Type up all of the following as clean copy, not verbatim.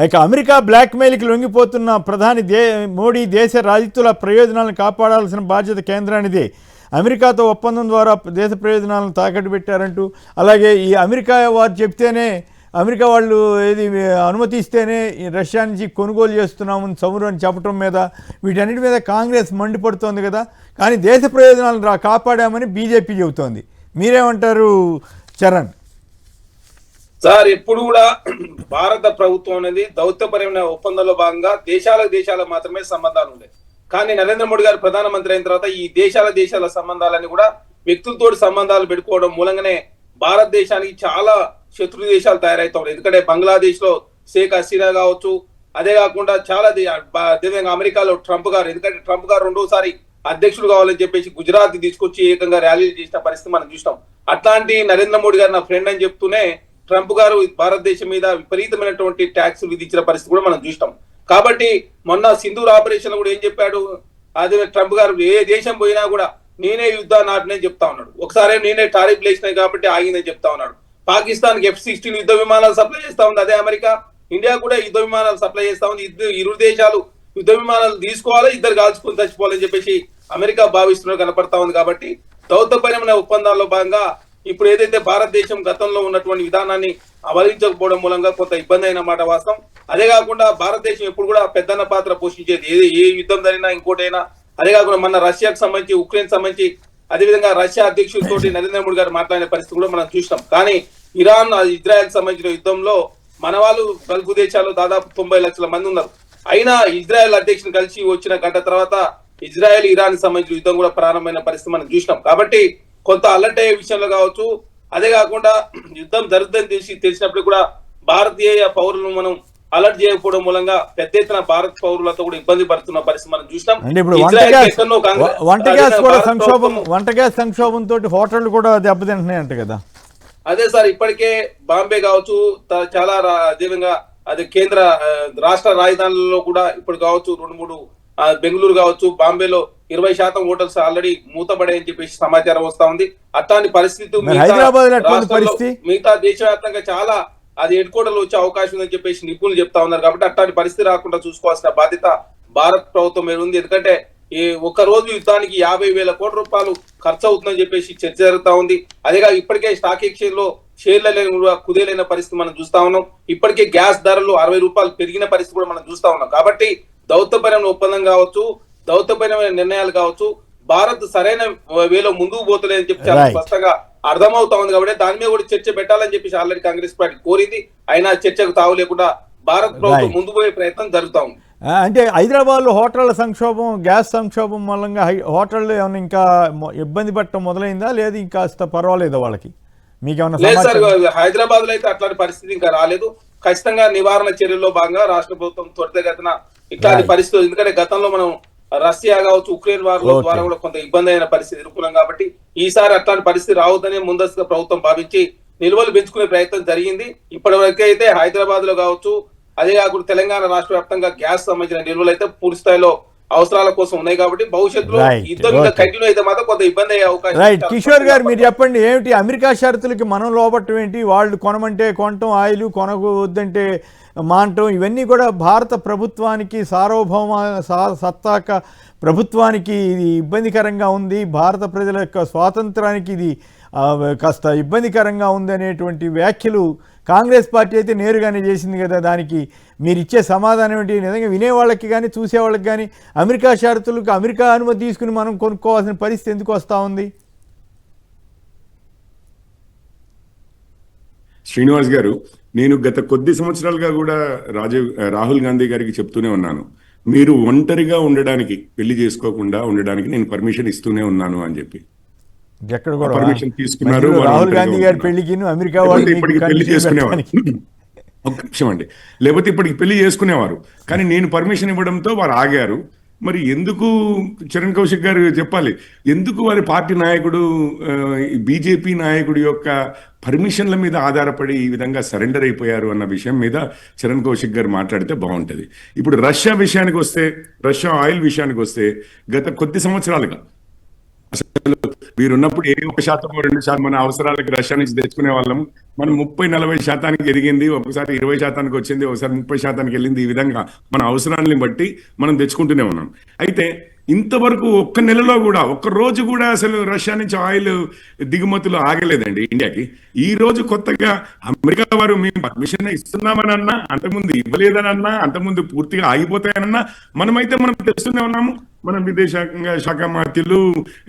ఇక అమెరికా బ్లాక్మెయిల్కి లొంగిపోతున్న ప్రధాని మోడీ దేశ రాజకీయ ప్రయోజనాలను కాపాడాల్సిన బాధ్యత కేంద్రానిదే. అమెరికాతో ఒప్పందం ద్వారా దేశ ప్రయోజనాలను తాకట్టు పెట్టారంటూ, అలాగే ఈ అమెరికా వారు చెప్తేనే, అమెరికా వాళ్ళు ఏది అనుమతి ఇస్తేనే రష్యా నుంచి కొనుగోలు చేస్తున్నాము చమురు అని చెప్పడం మీద, వీటన్నిటి మీద కాంగ్రెస్ మండిపడుతోంది కదా. కానీ దేశ ప్రయోజనాలను కాపాడామని బీజేపీ చెబుతోంది. మీరేమంటారు చరణ్? సార్, ఎప్పుడు కూడా భారత ప్రభుత్వం అనేది దౌత్యపరమైన ఒప్పందంలో భాగంగా దేశాలకు మాత్రమే సంబంధాలు ఉన్నాయి. కానీ నరేంద్ర మోడీ గారు ప్రధానమంత్రి అయిన తర్వాత ఈ దేశాల సంబంధాలన్నీ కూడా వ్యక్తులతో సంబంధాలు పెట్టుకోవడం మూలంగానే భారతదేశానికి చాలా శత్రు దేశాలు తయారవుతా ఉన్నాయి. ఎందుకంటే బంగ్లాదేశ్ లో షేక్ హసీనా కావచ్చు, అదే కాకుండా చాలా అమెరికాలో ట్రంప్ గారు, ఎందుకంటే ట్రంప్ గారు రెండోసారి అధ్యక్షుడు కావాలని చెప్పేసి గుజరాత్ తీసుకొచ్చి ఏకంగా ర్యాలీలు చేసిన పరిస్థితి మనం చూస్తాం. అట్లాంటి నరేంద్ర మోడీ గారు నా ఫ్రెండ్ అని చెప్తూనే ట్రంప్ గారు భారతదేశం మీద విపరీతమైనటువంటి ట్యాక్స్ విధించిన పరిస్థితి కూడా మనం చూస్తాం. కాబట్టి మొన్న సింధూర్ ఆపరేషన్ కూడా ఏం చెప్పాడు, అదే ట్రంప్ గారు ఏ దేశం పోయినా కూడా నేనే యుద్ధాన్ని ఆపినని చెప్తా ఉన్నాడు. ఒకసారి నేనే టారిఫ్ లేసినాయి కాబట్టి ఆగిందని చెప్తా ఉన్నాడు. పాకిస్తాన్ కి F-16 యుద్ధ విమానాలు సప్లై చేస్తా ఉంది అదే అమెరికా. ఇండియా కూడా యుద్ధ విమానాలు సప్లై చేస్తా ఉంది. ఇరు దేశాలు యుద్ధ విమానాలు తీసుకోవాలి, ఇద్దరు కాల్చుకుని చచ్చిపోవాలని చెప్పేసి అమెరికా భావిస్తున్నట్టు కనపడతా ఉంది. కాబట్టి దౌత్యపరమైన ఒప్పందాల్లో భాగంగా ఇప్పుడు ఏదైతే భారతదేశం గతంలో ఉన్నటువంటి విధానాన్ని అవలంబించకపోవడం మూలంగా కొంత ఇబ్బంది అయిన మాట వాస్తవం. అదే కాకుండా భారతదేశం ఎప్పుడు కూడా పెద్దన్న పాత్ర పోషించేది, ఏ యుద్ధం జరిగినా ఇంకోటైనా. అదే కాకుండా మన రష్యాకు సంబంధించి, ఉక్రెయిన్ సంబంధించి, అదేవిధంగా రష్యా అధ్యక్షుడితో నరేంద్ర మోడీ గారు మాట్లాడిన పరిస్థితి కూడా మనం చూసినాం. కానీ ఇరాన్ ఇజ్రాయెల్ సంబంధించిన యుద్ధంలో మన వాళ్ళు గల్ఫ్ దేశాల్లో దాదాపు 90 లక్షల మంది ఉన్నారు. అయినా ఇజ్రాయెల్ అధ్యక్షుని కలిసి వచ్చిన గంట తర్వాత ఇజ్రాయెల్ ఇరాన్ సంబంధించిన యుద్ధం కూడా ప్రారంభమైన పరిస్థితి మనం చూసినాం. కాబట్టి కొంత అలర్ట్ అయ్యే విషయంలో కావచ్చు, అదే కాకుండా యుద్ధం జరుగుతుందని తెలిసినప్పుడు కూడా భారతీయ పౌరులను మనం అలర్ట్ చేయకపోవడం మూలంగా పెద్ద ఎత్తున భారత పౌరులతో కూడా ఇబ్బంది పడుతున్న పరిస్థితి మనం చూసినాం. వంట గ్యాస్ సంక్షోభంతో హోటళ్లు కూడా దెబ్బతింటున్నాయంట కదా. అదే సార్, ఇప్పటికే బాంబే కావచ్చు, చాలా అదేవిధంగా అదే కేంద్ర రాష్ట్ర రాజధానులలో కూడా ఇప్పుడు కావచ్చు 2-3 బెంగళూరు కావచ్చు, బాంబేలో 20% హోటల్స్ ఆల్రెడీ మూతపడాయని చెప్పేసి సమాచారం వస్తా ఉంది. అట్లాంటి పరిస్థితి మిగతా దేశవ్యాప్తంగా చాలా అది హెడ్ క్వార్టర్లు వచ్చే అవకాశం ఉందని చెప్పేసి నిపుణులు చెప్తా ఉన్నారు. కాబట్టి అట్లాంటి పరిస్థితి రాకుండా చూసుకోవాల్సిన బాధ్యత భారత ప్రభుత్వం మీద ఉంది. ఎందుకంటే ఈ ఒక్క రోజు యుద్ధానికి 50,000 కోట్ల రూపాయలు ఖర్చు అవుతుందని చెప్పేసి చర్చ జరుగుతా ఉంది. అదేగా ఇప్పటికే స్టాక్ ఎక్స్చేంజ్ లో షేర్ల కుదేలైన పరిస్థితి మనం చూస్తా ఉన్నాం. ఇప్పటికే గ్యాస్ ధరలు 60 రూపాయలు పెరిగిన పరిస్థితి కూడా మనం చూస్తా ఉన్నాం. కాబట్టి దౌత్యపరమైన ఒప్పందం కావచ్చు, దౌత్యపరమైన నిర్ణయాలు కావచ్చు, భారత్ సరైన వేలో ముందుకు పోతలేదని చెప్పి చాలా స్పష్టంగా అర్థమవుతా ఉంది. కాబట్టి దాని మీద కూడా చర్చ పెట్టాలని చెప్పేసి ఆల్రెడీ కాంగ్రెస్ పార్టీ కోరింది. అయినా చర్చకు తావు లేకుండా భారత ప్రభుత్వం ముందుకు పోయే ప్రయత్నం జరుగుతా ఉంది. అంటే హైదరాబాద్ లో హోటళ్ల సంక్షోభం, గ్యాస్ సంక్షోభం మూలంగా హోటళ్ళు ఏమైనా ఇంకా ఇబ్బంది పడటం మొదలైందా, లేదు ఇంకా పర్వాలేదా వాళ్ళకి? మీకేమన్నా? హైదరాబాద్ లో అయితే అట్లాంటి పరిస్థితి ఇంకా రాలేదు. ఖచ్చితంగా నివారణ చర్యల్లో భాగంగా రాష్ట్ర ప్రభుత్వం త్వరితగతిన ఇట్లాంటి పరిస్థితులు, ఎందుకంటే గతంలో మనం రష్యా కావచ్చు, ఉక్రెయిన్ వార్ ద్వారా కూడా కొంత ఇబ్బంది అయిన పరిస్థితి ఎదుర్కొన్నాం. కాబట్టి ఈసారి అట్లాంటి పరిస్థితి రావద్దనే ముందస్తుగా ప్రభుత్వం భావించి నిల్వలు పెంచుకునే ప్రయత్నం జరిగింది. ఇప్పటి వరకు అయితే హైదరాబాద్ లో కావచ్చు, అదే కాకుండా తెలంగాణ రాష్ట్ర వ్యాప్తంగా గ్యాస్ సంబంధించిన నిల్వలు అయితే పూర్తి స్థాయిలో అవసరాల కోసం ఉన్నాయి. కాబట్టి భవిష్యత్తులో యుద్ధం కంటిన్యూ అయితే మాత్రం కొంత ఇబ్బంది అయ్యే అవకాశం. కిషోర్ గారు, మీరు చెప్పండి, ఏమిటి అమెరికా షరతులకి మనం లోబట్టం ఏంటి? వాళ్ళు కొనమంటే కొనటం, ఆయిల్ కొనవద్దంటే మానటం, ఇవన్నీ కూడా భారత ప్రభుత్వానికి, సార్వభౌమ సత్తాక ప్రభుత్వానికి ఇది ఇబ్బందికరంగా ఉంది. భారత ప్రజల యొక్క స్వాతంత్రానికి ఇది కాస్త ఇబ్బందికరంగా ఉంది అనేటువంటి వ్యాఖ్యలు కాంగ్రెస్ పార్టీ అయితే నేరుగానే చేసింది కదా. దానికి మీరు ఇచ్చే సమాధానం ఏంటి? నిజంగా వినేవాళ్ళకి కానీ చూసేవాళ్ళకి కానీ అమెరికా షరతులకు అమెరికా అనుమతి తీసుకుని మనం కొనుక్కోవాల్సిన పరిస్థితి ఎందుకు వస్తూ ఉంది? శ్రీనివాస్ గారు, నేను గత కొద్ది సంవత్సరాలుగా కూడా రాహుల్ గాంధీ గారికి చెప్తూనే ఉన్నాను, మీరు ఒంటరిగా ఉండడానికి, పెళ్లి చేసుకోకుండా ఉండడానికి నేను పర్మిషన్ ఇస్తూనే ఉన్నాను అని చెప్పి. పర్మిషన్ తీసుకున్నారు. రాహుల్ గాంధీ గారి పెళ్లికి అమెరికా వాళ్ళు ఇప్పటికి పెళ్లి చేసుకునేవారు. ఒక్క నిమిషం అండి, లేకపోతే ఇప్పటికి పెళ్లి చేసుకునేవారు. కానీ నేను పర్మిషన్ ఇవ్వడంతో వారు ఆగారు. మరి ఎందుకు, చరణ్ కౌశిక్ గారు చెప్పాలి, ఎందుకు వారి పార్టీ నాయకుడు, బీజేపీ నాయకుడి యొక్క పర్మిషన్ల మీద ఆధారపడి ఈ విధంగా సరెండర్ అయిపోయారు అన్న విషయం మీద చరణ్ కౌశిక్ గారు మాట్లాడితే బాగుంటుంది. ఇప్పుడు రష్యా విషయానికి వస్తే, రష్యా ఆయిల్ విషయానికి వస్తే, గత కొద్ది సంవత్సరాలుగా అసలు వీరున్నప్పుడు 1% 2% మన అవసరాలకి రష్యా నుంచి తెచ్చుకునే వాళ్ళం. మనం 30-40% ఎదిగింది, ఒకసారి 20% వచ్చింది, ఒకసారి 30% వెళ్ళింది. ఈ విధంగా మన అవసరాన్ని బట్టి మనం తెచ్చుకుంటూనే ఉన్నాం. అయితే ఇంతవరకు ఒక్క నెలలో కూడా ఒక్క రోజు కూడా అసలు రష్యా నుంచి ఆయిల్ దిగుమతులు ఆగలేదండి ఇండియాకి. ఈ రోజు కొత్తగా అమెరికా వారు మేము పర్మిషన్ ఇస్తున్నామనన్నా, అంతకుముందు ఇవ్వలేదనన్నా, అంతకుముందు పూర్తిగా ఆగిపోతాయనన్నా, మనం తెస్తూనే ఉన్నాము. మన విదేశాంగ శాఖ మంత్రులు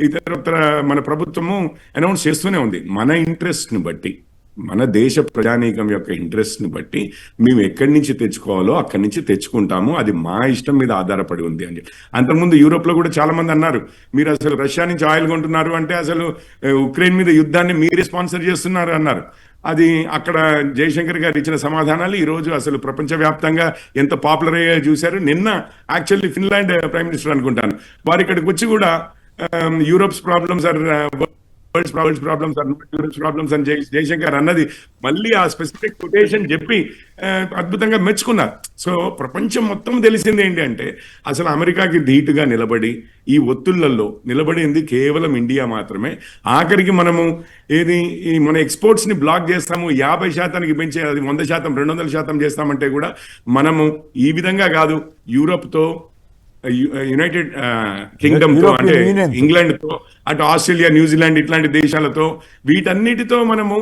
ఇతర మన ప్రభుత్వము అనౌన్స్ చేస్తూనే ఉంది. మన ఇంట్రెస్ట్ని బట్టి, మన దేశ ప్రజానీకం యొక్క ఇంట్రెస్ట్ని బట్టి మేము ఎక్కడి నుంచి తెచ్చుకోవాలో అక్కడి నుంచి తెచ్చుకుంటాము. అది మా ఇష్టం మీద ఆధారపడి ఉంది అని. అంతకుముందు యూరోప్లో కూడా చాలా మంది అన్నారు, మీరు అసలు రష్యా నుంచి ఆయిల్ కొంటున్నారు అంటే అసలు ఉక్రెయిన్ మీద యుద్ధాన్ని మీరే స్పాన్సర్ చేస్తున్నారు అన్నారు. అది అక్కడ జయశంకర్ గారు ఇచ్చిన సమాధానాలు ఈరోజు అసలు ప్రపంచవ్యాప్తంగా ఎంత పాపులర్ అయ్యా చూశారు. నిన్న యాక్చువల్లీ ఫిన్లాండ్ ప్రైమ్ మినిస్టర్ అనుకుంటాను, వారు ఇక్కడికి వచ్చి కూడా Europe's problems are world's problems are Europe's problems అని జయశంకర్ అన్నది మళ్ళీ ఆ స్పెసిఫిక్ కొటేషన్ చెప్పి అద్భుతంగా మెచ్చుకున్నారు. సో ప్రపంచం మొత్తం తెలిసింది ఏంటి అంటే అసలు అమెరికాకి ధీటుగా నిలబడి ఈ ఒత్తిళ్లలో నిలబడింది కేవలం ఇండియా మాత్రమే. ఆఖరికి మనము మన ఎక్స్పోర్ట్స్ ని బ్లాక్ చేస్తాము, 50% పెంచే అది 100%, 200% చేస్తామంటే కూడా మనము ఈ విధంగా కాదు, యూరోప్తో, యునైటెడ్ కింగ్డమ్ తో, అంటే ఇంగ్లాండ్ తో, అటు ఆస్ట్రేలియా, న్యూజిలాండ్ ఇట్లాంటి దేశాలతో, వీటన్నిటితో మనము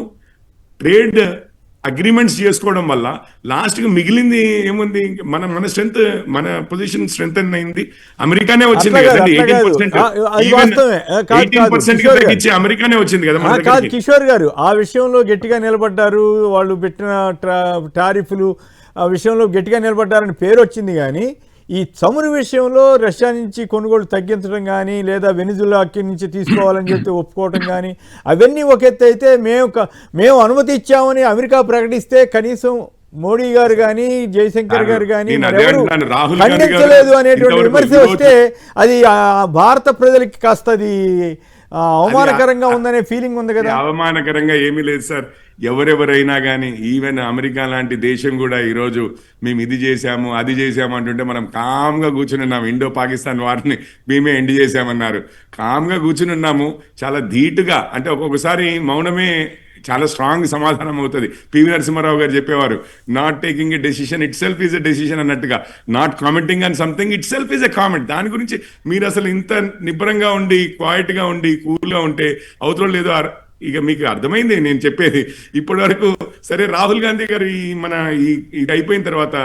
ట్రేడ్ అగ్రిమెంట్స్ చేసుకోవడం వల్ల లాస్ట్ కి మిగిలింది ఏముంది? మన స్ట్రెంత్, మన పొజిషన్ స్ట్రెంత్ అయింది. అమెరికానే వచ్చింది కదండి, 18% తగ్గించి అమెరికానే వచ్చింది కదా. కిషోర్ గారు ఆ విషయంలో గట్టిగా నిలబడ్డారు, వాళ్ళు పెట్టిన టారిఫ్లు ఆ విషయంలో గట్టిగా నిలబడ్డారని పేరు వచ్చింది. కానీ ఈ చమురు విషయంలో రష్యా నుంచి కొనుగోలు తగ్గించడం కానీ, లేదా వెనిజులాకి నుంచి తీసుకోవాలని చెప్పి ఒప్పుకోవడం కానీ, అవన్నీ ఒక ఎత్తు అయితే మేము అనుమతి ఇచ్చామని అమెరికా ప్రకటిస్తే కనీసం మోడీ గారు కానీ, జయశంకర్ గారు కానీ ఖండించలేదు అనేటువంటి విమర్శ వస్తే అది భారత ప్రజలకి కాస్త అది అవమానకరంగా ఉందనే ఫీలింగ్ ఉంది కదా. అవమానకరంగా ఏమీ లేదు సార్. ఎవరెవరైనా కానీ, ఈవెన్ అమెరికా లాంటి దేశం కూడా ఈరోజు మేము ఇది చేశాము అది చేశాము అంటుంటే మనం కామ్గా కూర్చుని ఉన్నాము. ఇండో పాకిస్తాన్ వారిని మేమే ఎండ్ చేశామన్నారు, కామ్గా కూర్చుని ఉన్నాము. చాలా ధీటుగా, అంటే ఒక్కొక్కసారి మౌనమే చాలా స్ట్రాంగ్ సమాధానం అవుతుంది. పివి నరసింహారావు గారు చెప్పేవారు, not taking a decision itself is a decision అన్నట్టుగా, not commenting on something itself is a comment. దాని గురించి మీరు అసలు ఇంత నిబ్బరంగా ఉండి, క్వైట్గా ఉండి, కూల్గా ఉంటే అవతరం లేదు. ఇక మీకు అర్థమైంది నేను చెప్పేది. ఇప్పటి వరకు సరే, రాహుల్ గాంధీ గారు ఇది అయిపోయిన తర్వాత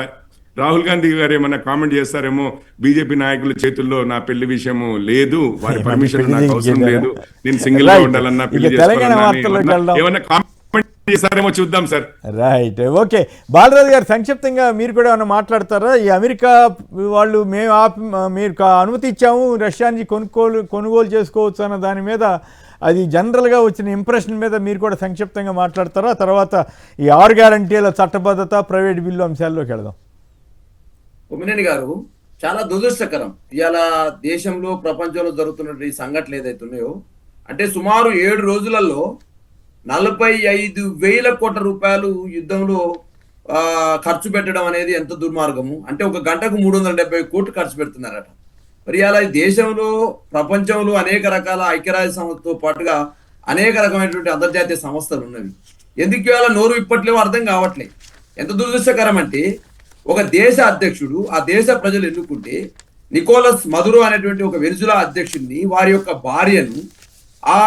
రాహుల్ గాంధీ గారు ఏమన్నా కామెంట్ చేస్తారేమో, బీజేపీ నాయకుల చేతుల్లో నా పెళ్లి విషయము లేదు, వారి పర్మిషన్ నాకు అవసరం లేదు, నేను సింగిల్ గా ఉండాలన్నా, పెళ్లి చేసుకోవాలన్నా ఏమన్నా కామెంట్ చేస్తారేమో చూద్దాం సార్. Right, okay. బాలరాజు గారు సంక్షిప్తంగా మీరు కూడా ఏమన్నా మాట్లాడతారా? ఈ అమెరికా వాళ్ళు మీరు అనుమతి ఇచ్చాము రష్యా నుంచి కొనుగోలు చేసుకోవచ్చు అన్న దాని మీద, అది జనరల్గా వచ్చిన ఇంప్రెషన్ మీద మీరు కూడా సంక్షిప్తంగా మాట్లాడతారా? తర్వాత ఈ 6 గ్యారంటీల చట్టబద్ధత, ప్రైవేట్ బిల్లు అంశాల్లోకి వెళదాం. ఉమ్మినేని గారు, చాలా దురదృష్టకరం ఇవాళ దేశంలో, ప్రపంచంలో జరుగుతున్న ఈ సంఘటనలు ఏదైతే ఉన్నాయో, అంటే సుమారు 7 రోజులలో 45,000 కోట్ల రూపాయలు యుద్ధంలో ఖర్చు పెట్టడం అనేది ఎంత దుర్మార్గము. అంటే ఒక గంటకు 370 కోట్లు ఖర్చు పెడుతున్నారట. మరి అలా ఈ దేశంలో, ప్రపంచంలో అనేక రకాల ఐక్యరాజ్య సంస్థతో పాటుగా అనేక రకమైనటువంటి అంతర్జాతీయ సంస్థలు ఉన్నవి. ఎందుకు ఇవాళ నోరు ఇప్పట్లేవో అర్థం కావట్లేదు. ఎంత దురదృష్టకరం అంటే, ఒక దేశ అధ్యక్షుడు, ఆ దేశ ప్రజలు ఎన్నుకుంటే, నికోలస్ మదురో అనేటువంటి ఒక వెనిజులా అధ్యక్షుడిని, వారి యొక్క భార్యను ఆ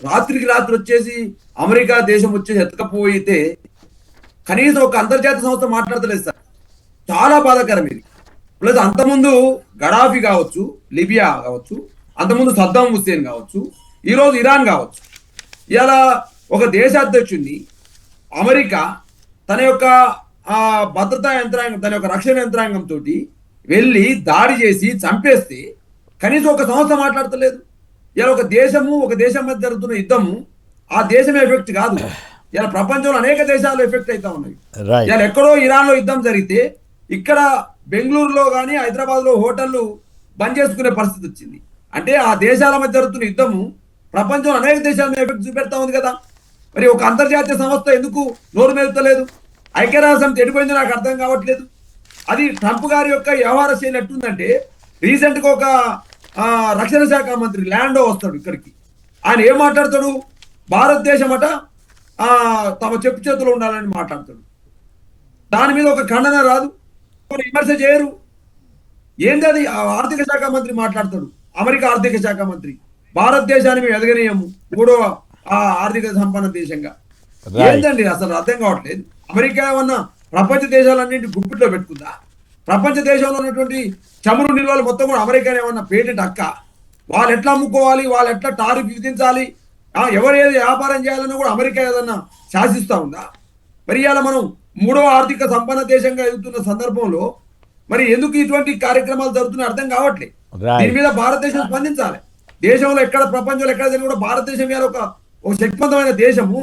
రాత్రికి రాత్రి వచ్చేసి అమెరికా దేశం వచ్చేసి ఎత్తకపోయితే కనీసం ఒక అంతర్జాతీయ సంస్థ మాట్లాడతలేదు సార్. చాలా బాధాకరం ఇది. ప్లస్ అంతకుముందు గడాఫీ కావచ్చు, లిబియా కావచ్చు, అంతకుముందు సద్దాం హుస్సేన్ కావచ్చు, ఈరోజు ఇరాన్ కావచ్చు. ఇలా ఒక దేశ అధ్యక్షుడిని అమెరికా తన యొక్క భద్రతా యంత్రాంగం, తన యొక్క రక్షణ యంత్రాంగంతో వెళ్ళి దాడి చేసి చంపేస్తే కనీసం ఒక సంస్థ మాట్లాడతలేదు. ఇలా ఒక దేశం మధ్య జరుగుతున్న యుద్ధము ఆ దేశమే ఎఫెక్ట్ కాదు, ఇలా ప్రపంచంలో అనేక దేశాలు ఎఫెక్ట్ అవుతా ఉన్నాయి. ఇలా ఎక్కడో ఇరాన్లో యుద్ధం జరిగితే ఇక్కడ బెంగళూరులో కానీ, హైదరాబాద్లో హోటళ్లు బంద్ చేసుకునే పరిస్థితి వచ్చింది. అంటే ఆ దేశాల మధ్య జరుగుతున్న యుద్ధము ప్రపంచంలో అనేక దేశాల మీద ఎఫెక్ట్ చూపెడతా ఉంది కదా. మరి ఒక అంతర్జాతీయ సంస్థ ఎందుకు నోరు మెదతలేదు? ఐక్యరాజ్య సమితి ఎడిపోయిందో నాకు అర్థం కావట్లేదు. అది ట్రంప్ గారి యొక్క వ్యవహార శైలి ఎట్టుందంటే, రీసెంట్గా ఒక రక్షణ శాఖ మంత్రి ల్యాండో వస్తాడు ఇక్కడికి, ఆయన ఏం మాట్లాడతాడు? భారతదేశం అట తమ చెప్పు చేతులు ఉండాలని మాట్లాడతాడు. దాని మీద ఒక ఖండన రాదు, విమర్శ చేయరు. ఏంది అది? ఆర్థిక శాఖ మంత్రి మాట్లాడతాడు, అమెరికా ఆర్థిక శాఖ మంత్రి, భారతదేశాన్ని మేము ఎదగనీయము 3వ ఆర్థిక సంపన్న దేశంగా. ఏందండి అసలు అర్థం కావట్లేదు. అమెరికా ఏమన్నా ప్రపంచ దేశాలన్నింటి గుప్పిట్లో పెట్టుకుందా? ప్రపంచ దేశంలో ఉన్నటువంటి చమురు నిల్వలు మొత్తం కూడా అమెరికా ఏమన్నా పేటెంట్ హక్క? వాళ్ళు ఎట్లా అమ్ముకోవాలి, వాళ్ళు ఎట్లా టారిఫ్ విధించాలి, ఎవరు ఏది వ్యాపారం చేయాలన్నా కూడా అమెరికా ఏదన్నా శాసిస్తా ఉందా? మరి ఇవాళ మనం 3వ ఆర్థిక సంపన్న దేశంగా ఎదుగుతున్న సందర్భంలో మరి ఎందుకు ఇటువంటి కార్యక్రమాలు జరుగుతున్నాయి అర్థం కావట్లేదు. దీని మీద భారతదేశం స్పందించాలి. దేశంలో ఎక్కడ, ప్రపంచంలో ఎక్కడ జరిగినా కూడా భారతదేశం మీద ఒక శక్తివంతమైన దేశము.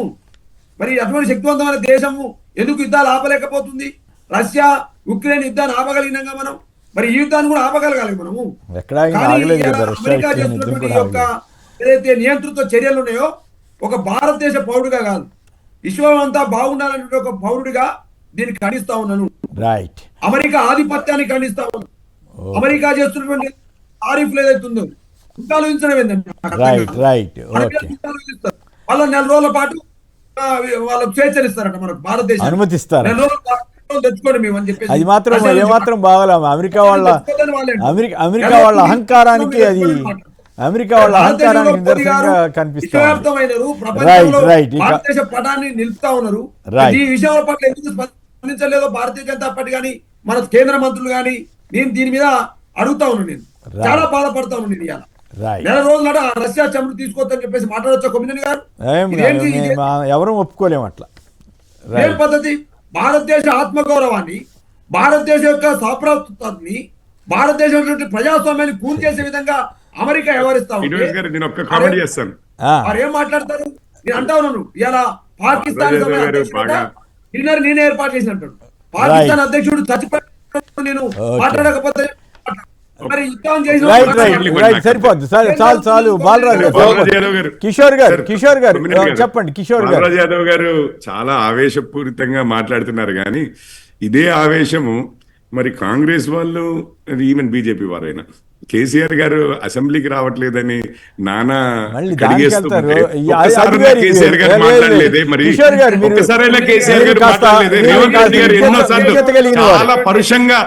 మరి అటువంటి శక్తివంతమైన దేశము ఎందుకు యుద్ధాలు ఆపలేకపోతుంది? రష్యా ఉక్రెయిన్ యుద్ధాన్ని ఆపగలిగినాగా మనం, మరి ఈ యుద్ధాన్ని కూడా ఆపగలగాలి మనము. అమెరికా చేస్తున్నటువంటి యొక్క ఏదైతే నియంతృత్వ చర్యలు ఉన్నాయో, ఒక భారతదేశ పౌరుడిగా కాదు, విశ్వం అంతా బాగుండాలనే ఒక పౌరుడిగా దీన్ని ఖండిస్తా ఉన్నాను. రైట్. అమెరికా ఆధిపత్యాన్ని ఖండిస్తా ఉన్నాను. అమెరికా చేస్తున్నటువంటి తారీఫ్లు ఏదైతే ఉందో ఆలోచించడం ఏంటంటే వాళ్ళ 4 రోజుల పాటు వాళ్ళకు స్వేచ్ఛనిస్తారట, మనకు భారతదేశం అనుమతిస్తారు, తెచ్చుకోండి మేము అని చెప్పేసి. అది మాత్రం ఏమాత్రం బాగలేము. అమెరికా వాళ్ళ అహంకారానికి అది అమెరికా వాళ్ళ అహంకారానికి నిదర్శనంగా కనిపిస్తుంది. భారతదేశ పటాన్ని నిలుపుతా ఉన్నారు. ఈ విషయాల పట్ల ఎందుకు స్పందించలేదో భారతీయ జనతా పార్టీ కానీ మన కేంద్ర మంత్రులు కానీ నేను దీని మీద అడుగుతా ఉన్నాను. నేను చాలా బాధపడతా ఉన్నాను. నేను ఇవాళ 4 రోజులట రష్యా చమురు తీసుకోవద్దని చెప్పేసి మాట్లాడొచ్చా కొమ్మినేని గారు? ఎవరు ఒప్పుకోలేము అట్లా. ఏం పద్ధతి? భారతదేశ ఆత్మగౌరవాన్ని, భారతదేశం యొక్క సాంప్రదాయాన్ని, భారతదేశం ప్రజాస్వామ్యాన్ని కూల్ చేసే విధంగా అమెరికా వ్యవహరిస్తా ఉంది. వారు ఏం మాట్లాడతారు? నేను అంటా ఉన్నాను, ఇలా పాకిస్తాన్ డిన్నర్ నేనే ఏర్పాటు చేసినట్టు పాకిస్తాన్ అధ్యక్షుడు చచ్చిపోయినట్టు నేను మాట్లాడకపోతే మరి యుద్ధం చేసిన సరిపోద్ది. చాలు బాలరాజు గారు, కిషోర్ గారు చెప్పండి. కిషోర్ గారు, బాలరాజు యాదవ్ గారు చాలా ఆవేశపూరితంగా మాట్లాడుతున్నారు, కానీ ఇదే ఆవేశము మరి కాంగ్రెస్ వాళ్ళు, ఈవెన్ బీజేపీ వారైనా, కేసీఆర్ గారు అసెంబ్లీకి రావట్లేదని నానా కడిగేస్తుంటే కేసీఆర్ గారు మాట్లాడలేదే? మరి ఒక్కసారైనా కేసీఆర్ గారు మాట్లాడలేదే? రేవంత్ రెడ్డి గారు ఎన్నోసార్లు చాలా పరుషంగా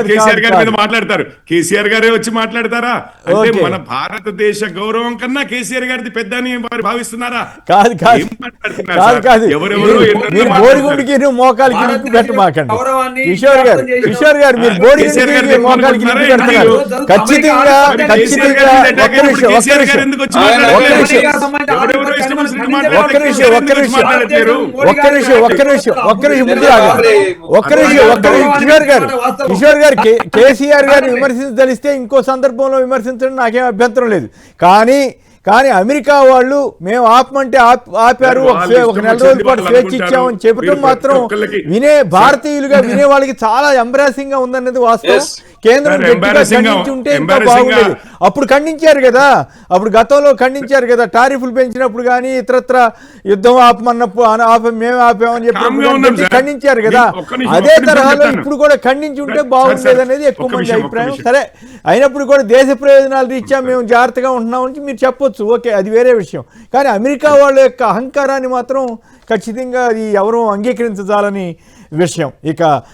కేసీఆర్ గారి మీద మాట్లాడతారు. కేసీఆర్ గారే వచ్చి మాట్లాడతారా? అంటే మన భారతదేశ గౌరవం కన్నా కేసీఆర్ గారిది పెద్ద అని వారు భావిస్తున్నారా? ఎవరెవరో మోకాలికి పెట్టమాకండి. కిషోర్ గారు మీరు బోర్డు మోకాలికి పెడుతున్నారు. ఖచ్చితంగా కిషోర్ గారు కేసీఆర్ గారిని విమర్శించదలిస్తే ఇంకో సందర్భంలో విమర్శించడం నాకేం అభ్యంతరం లేదు. కానీ అమెరికా వాళ్ళు మేము ఆపమంటే ఆపారు, ఒక 4 రోజుల పాటు స్వేచ్ఛ ఇచ్చామని చెప్పడం మాత్రం భారతీయులుగా వినే వాళ్ళకి చాలా ఎంబ్రాసింగ్ గా ఉందన్నది వాస్తవం. కేంద్రం గట్టిగా ఖండించి ఉంటే ఇంకా బాగుండేది. అప్పుడు ఖండించారు కదా, అప్పుడు గతంలో ఖండించారు కదా, టారిఫ్లు పెంచినప్పుడు కానీ ఇతరత్ర యుద్ధం ఆపమన్నప్పుడు మేము ఆపామని చెప్పి ఖండించారు కదా. అదే తరహాలో ఇప్పుడు కూడా ఖండించి ఉంటే బాగుండేది అనేది ఎక్కువ మంది అభిప్రాయం. సరే, అయినప్పుడు కూడా దేశ ప్రయోజనాలు రీత్యా మేము జాగ్రత్తగా ఉంటున్నామని మీరు చెప్పొచ్చు, ఓకే, అది వేరే విషయం. కానీ అమెరికా వాళ్ళ యొక్క అహంకారాన్ని మాత్రం ఖచ్చితంగా అది ఎవరూ అంగీకరించాలని విషయం. ఇక